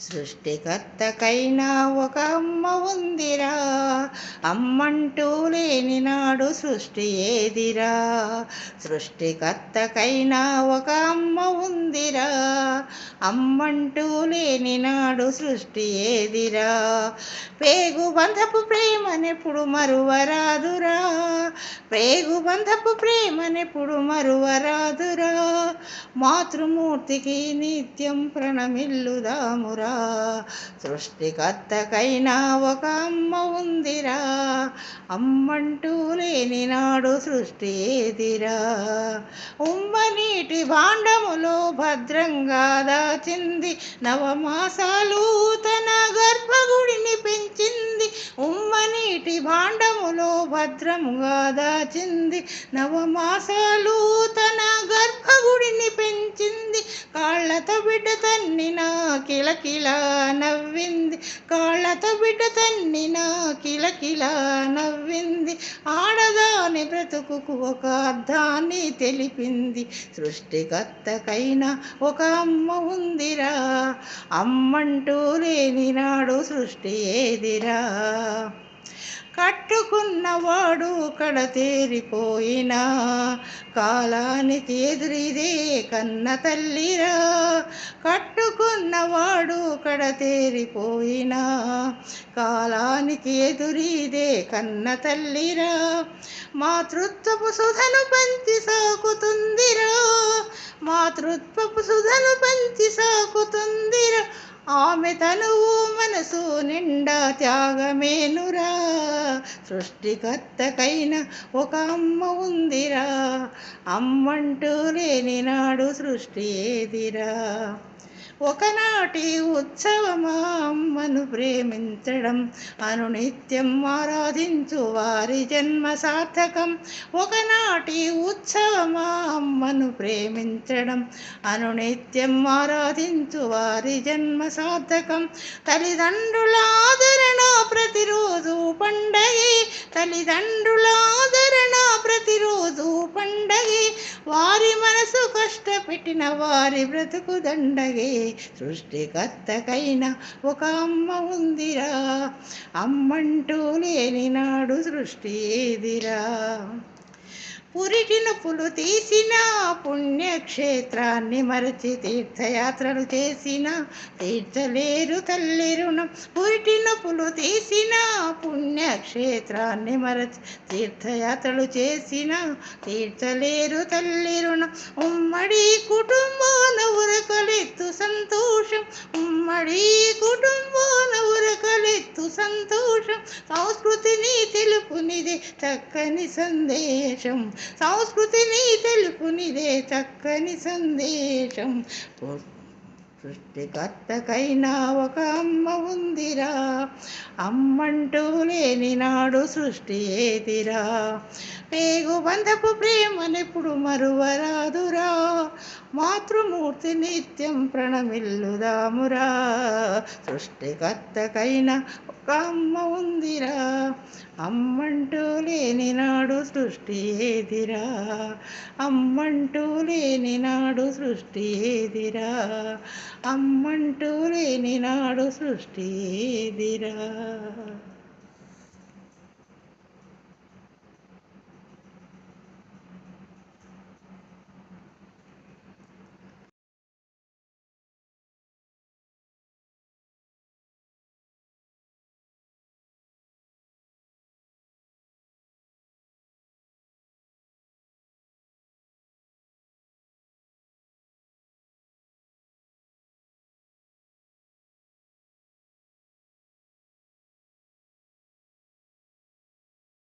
సృష్టికర్తకైనా ఒక అమ్మ ఉందిరా, అమ్మంటూ లేని నాడు సృష్టి ఏదిరా. సృష్టికర్తకైనా ఒక అమ్మ ఉందిరా, అమ్మంటూ లేని నాడు సృష్టి ఏదిరా. పేగు బంధపు ప్రేమనెప్పుడు మరువరాదురా, పేగు బంధపు ప్రేమనెప్పుడు మరువరాదురా. మాతృమూర్తికి నిత్యం ప్రణమిల్లుదామురా. సృష్టికర్తకైనా ఒక అమ్మ ఉందిరా, అమ్మంటూ లేని నాడు సృష్టి ఏదిరా. ఉమ్మనీటి భాండములో భద్రంగా దాచింది, నవమాసాలు తన గర్భగుడిని పెంచింది. ఉమ్మనీటి భాండములో భద్రముగా దాచింది, నవమాసాలు తన గర్భగుడిని పెంచింది. కాళ్ళతో బిడ్డ తన్నినా కిలకిలా నవ్వింది, కాళ్ళతో బిడ్డ తన్నినా కిలకిలా నవ్వింది. ఆడదాని బ్రతుకుకు ఒక అర్థాన్ని తెలిపింది. సృష్టికర్తకైనా ఒక అమ్మ ఉందిరా, అమ్మంటూ లేని నాడు సృష్టి ఏదిరా. కట్టుకున్నవాడు కడతేరిపోయినా, కాలానికి ఎదురిదే కన్న తల్లిరా. కట్టుకున్నవాడు కడతేరిపోయినా, కాలానికి ఎదురిదే కన్న తల్లిరా. మాతృత్వపు సుధను పంచి సాకుతుందిరా, మాతృత్వపు సుధను పంచి సాకుతుందిరా. ఆమె తనువు మనసు నిండా త్యాగమేనురా. సృష్టికర్తకైనా ఒక అమ్మ ఉందిరా, అమ్మంటూ లేని నాడు సృష్టి ఏదిరా. ఒకనాటి ఉత్సవమా అమ్మను ప్రేమించడం, అనునిత్యం ఆరాధించు వారి జన్మ సార్థకం. ఒకనాటి ఉత్సవమా అమ్మను ప్రేమించడం, అనునిత్యం ఆరాధించు వారి జన్మ సార్థకం. తల్లిదండ్రుల ఆదరణ ప్రతిరోజు పండగే, తల్లిదండ్రుల ఆదరణ ప్రతిరోజు పండగే. వారి మనసు కష్టపెట్టిన వారి బ్రతుకు దండగే. సృష్టికర్తకైనా ఒక అమ్మ ఉందిరా, అమ్మంటూ లేని నాడు సృష్టి ఏదిరా. పురిటి నొప్పులు తీసిన పుణ్యక్షేత్రాన్ని మరచి తీర్థయాత్రలు చేసిన తీర్చలేరు తల్లి రుణం. పురిటి నొప్పులు తీసిన పుణ్యక్షేత్రాన్ని మరచి తీర్థయాత్రలు చేసిన తీర్చలేరు తల్లి రుణం. ఉమ్మడి కుటుంబాన ఉరకలెత్తు సంతోషం, ఉమ్మడి కుటుంబాన ఉరకలెత్తు సంతోషం. సంస్కృతిని తెలుపునిదే చక్కని సందేశం, సంస్కృతిని తెలుపునిదే చక్కని సందేశం. సృష్టికర్తకైనా ఒక అమ్మ ఉందిరా, అమ్మంటూ లేని నాడు సృష్టి ఏదిరా. పేగు బంధపు ప్రేమనెప్పుడు మరువరాదురా, మాతృమూర్తి నిత్యం ప్రణమిల్లుదామురా. సృష్టికర్తకైనా ఒక అమ్మ ఉందిరా, అమ్మంటూ లేని నాడు సృష్టి ఏదిరా. అమ్మంటూ లేని నాడు సృష్టి ఏదిరా, అమ్మంటూ లేని నాడు సృష్టి ఏదిరా.